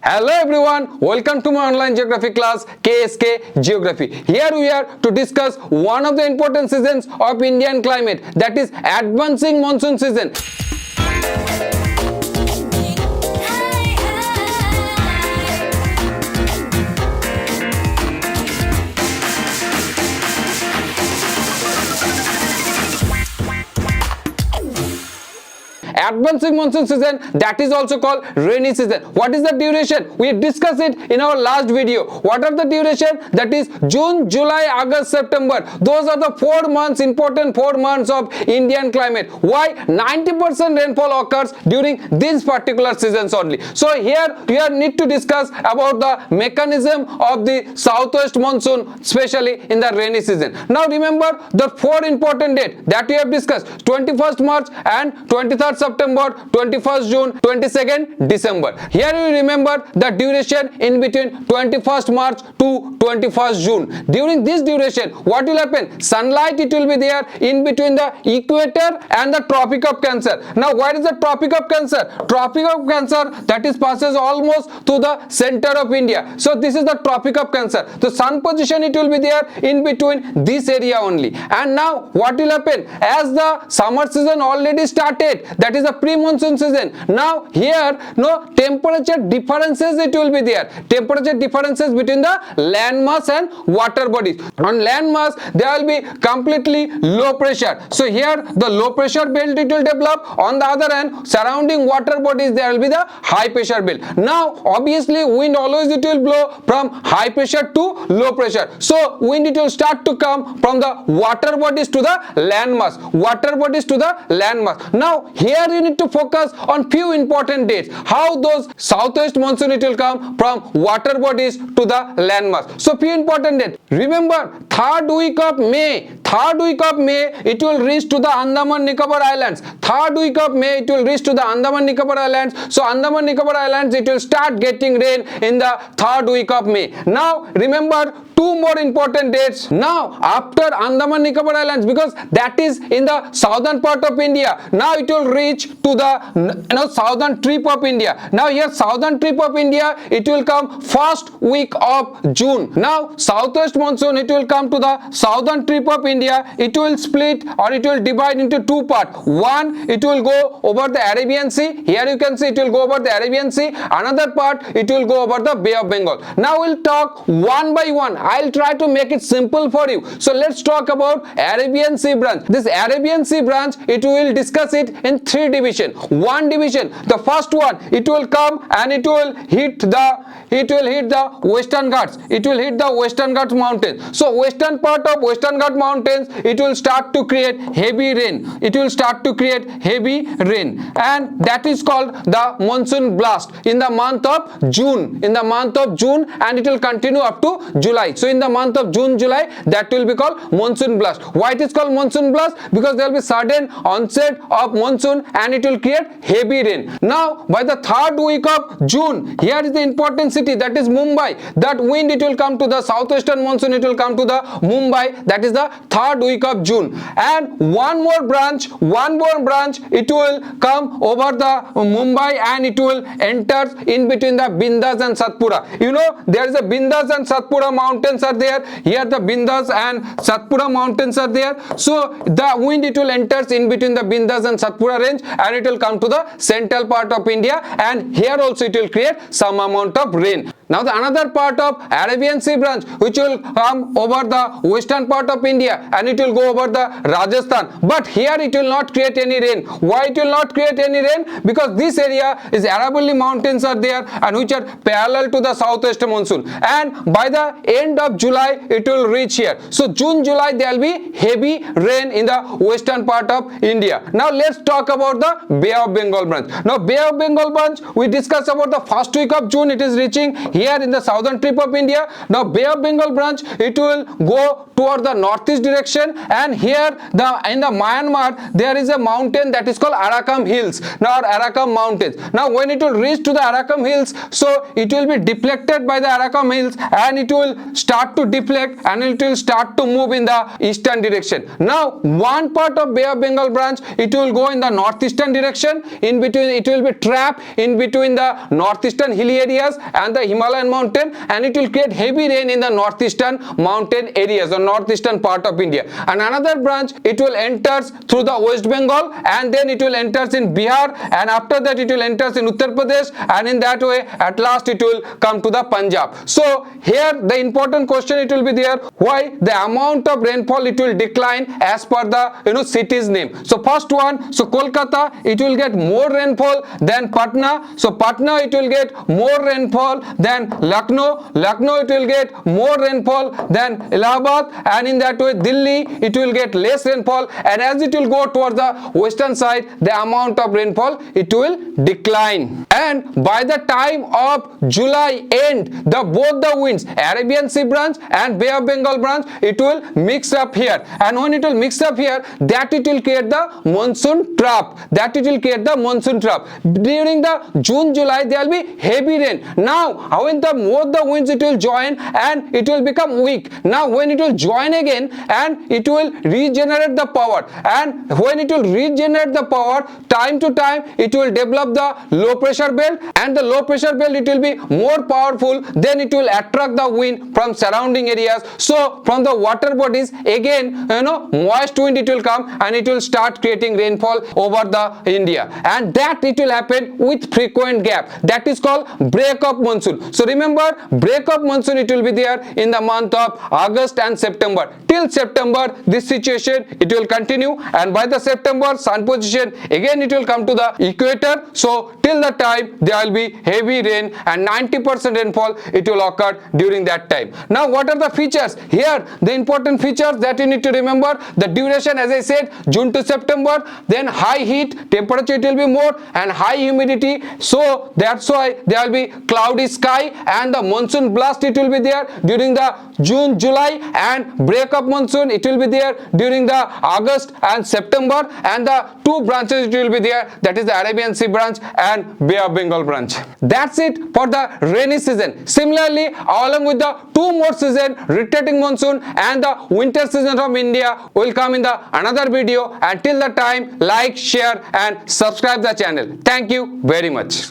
Hello everyone, welcome to my online geography class KSK Geography. Here we are to discuss one of the important seasons of Indian climate, that is advancing monsoon season. Advancing monsoon season, that is also called rainy season. What is the duration? We discussed it in our last video. What are the duration? That is June, July, August, September. Those are the 4 months, important 4 months of Indian climate. Why? 90% rainfall occurs during these particular seasons only. So here we need to discuss about the mechanism of the southwest monsoon, especially in the rainy season. Now remember the 4 important dates that we have discussed: 21st March and 23rd September, 21st June, 22nd December. Here you remember the duration in between 21st March to 21st June. During this duration, what will happen? Sunlight, it will be there in between the equator and the Tropic of Cancer. Now what is the Tropic of Cancer? Tropic of Cancer, that is passes almost to the center of India. So this is the Tropic of Cancer. The sun position, it will be there in between this area only. And now what will happen? As the summer season already started, that is the pre-monsoon season. Now here no temperature differences, it will be there. Temperature differences between the land mass and water bodies. On land mass there will be completely low pressure. So here the low pressure belt it will develop. On the other hand, surrounding water bodies there will be the high pressure belt. Now obviously wind always it will blow from high pressure to low pressure. So wind it will start to come from the water bodies to the land mass. Water bodies to the land mass. Now here you need to focus on few important dates. How those southwest monsoon it will come from water bodies to the land mass. So few important dates. Remember, third week of May it will reach to the Andaman Nicobar Islands. Third week of May it will reach to the Andaman Nicobar Islands. So Andaman Nicobar Islands it will start getting rain in the third week of May. Now remember 2 more important dates. Now after Andaman Nicobar Islands, because that is in the southern part of India, now it will reach to the southern tip of India. Now here southern tip of India it will come first week of June. Now southwest monsoon it will come to the southern tip of India. It will split or it will divide into 2 parts. One, it will go over the Arabian Sea. Here you can see it will go over the Arabian Sea. Another part it will go over the Bay of Bengal. Now we'll talk one by one. I'll try to make it simple for you. So let's talk about Arabian Sea branch. This Arabian Sea branch, it will discuss it in 3 division. One division, the first one, it will come and it will hit the Western Ghats. It will hit the Western Ghats mountains. So western part of Western Ghats mountains, it will start to create heavy rain. It will start to create heavy rain, and that is called the monsoon blast in the month of June. In the month of June, and it will continue up to July. So in the month of June, July, that will be called monsoon blast. Why it is called monsoon blast? Because there will be sudden onset of monsoon and it will create heavy rain. Now by the third week of June, here is the important city, that is Mumbai. That wind it will come to the southwestern monsoon, it will come to the Mumbai. That is the third week of June. And one more branch it will come over the Mumbai and it will enter in between the Bindas and Satpura. You know there is a Bindas and Satpura mountains are there. Here the Bindas and Satpura mountains are there. So the wind it will enters in between the Bindas and Satpura range and it will come to the central part of India, and here also it will create some amount of rain. Now the another part of Arabian Sea branch which will come over the western part of India and it will go over the Rajasthan, but here it will not create any rain. Why it will not create any rain? Because this area is Aravalli mountains are there and which are parallel to the southwest monsoon, and by the end of July it will reach here. So June, July there will be heavy rain in the western part of India. Now let's talk about the Bay of Bengal branch. Now Bay of Bengal branch, we discussed about the first week of June it is reaching here in the southern tip of India. Now Bay of Bengal branch it will go toward the northeast direction direction, and here in the Myanmar there is a mountain that is called Arakan Hills, now Arakan Mountains. Now when it will reach to the Arakan Hills, so it will be deflected by the Arakan Hills, and it will start to deflect, and it will start to move in the eastern direction. Now one part of Bay of Bengal branch, it will go in the northeastern direction. In between, it will be trapped in between the northeastern hilly areas and the Himalayan mountain, and it will create heavy rain in the northeastern mountain areas or northeastern part of India. And another branch, it will enters through the West Bengal, and then it will enters in Bihar, and after that it will enters in Uttar Pradesh, and in that way at last it will come to the Punjab. So here the important question it will be there, why the amount of rainfall it will decline as per the city's name. So first one, so Kolkata, it will get more rainfall than Patna. So Patna, it will get more rainfall than Lucknow. Lucknow, it will get more rainfall than Allahabad, and in that way Delhi, it will get less rainfall, and as it will go towards the western side, the amount of rainfall it will decline. And by the time of July end, both the winds, Arabian Sea branch and Bay of Bengal branch, it will mix up here, and when it will mix up here, that it will create the monsoon trough. During the June, July, there will be heavy rain. Now when both the winds it will join, and it will become weak. Now when it will join again, and it will regenerate the power, and when it will regenerate the power, time to time it will develop the low pressure belt, and the low pressure belt it will be more powerful, then it will attract the wind from surrounding areas. So from the water bodies again, moist wind it will come, and it will start creating rainfall over the India, and that it will happen with frequent gap. That is called break of monsoon. So remember, break of monsoon it will be there in the month of August and September. Till September this situation it will continue, and by the September sun position again it will come to the equator. So till the time there will be heavy rain, and 90% rainfall it will occur during that time. Now what are the features? Here the important features that you need to remember, the duration, as I said, June to September, then high heat, temperature it will be more, and high humidity. So that's why there will be cloudy sky, and the monsoon blast it will be there during the June, July, and break of monsoon it will be there during the August and September, and the two branches it will be there, that is the Arabian Sea branch and Bay of Bengal branch. That's it for the rainy season. Similarly, along with the two more season, rotating monsoon and the winter season from India, will come in the another video. Until the time, like, share and subscribe the channel. Thank you very much.